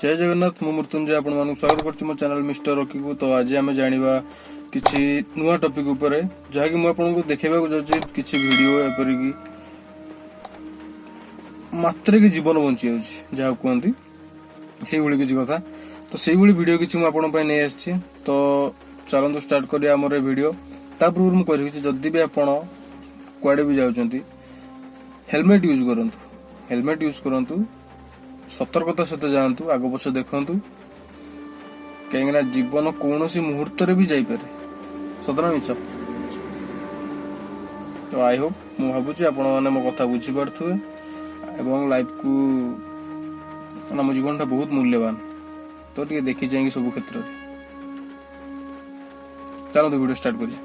जय जगन्नाथ मु मृत्युंजय आपण मानक स्वागत करछि मो चैनल मिस्टर रॉकी को। तो आज आमे जानिबा किछि नुवा टॉपिक ऊपर जहा कि मु आपन को देखेबा को जाछि किछि वीडियो एपरि कि मात्र के जीवन बंची होछि जहा कहंती सेही भली किछि कथा। तो सेही भली वीडियो किछि मु आपन पय नै आछि। तो चलंतु स्टार्ट करिया हमर वीडियो। ता पूर्व मु कहि कि जदी भी आपण कुआडे भी जाउछंती हेलमेट यूज करंतु, हेलमेट यूज करंतु, सतर्कता सहित जातु, आग पछ देखु कहीं जीवन कौन मुहूर्त भी जापे सतना मिछ। तो आई होप मु भावुची आपण माने मो कथा बुझी पारथुए एवं लाइफ को मो जीवन बहुत मूल्यवान। तो टे देखी जाएंगे सब क्षेत्र में। चलो तो वीडियो स्टार्ट करिए।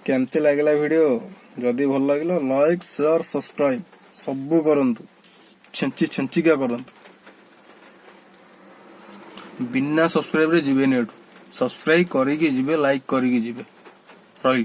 केमती लागला वीडियो जदि भल लगिला लाइक शेयर सब्सक्राइब सब करंतु, छेंची छेंचिका करंतु। बिना सब्सक्राइब रे जीवे नेट सब्सक्राइब करिके जीवे, लाइक करिके जीवे। रही।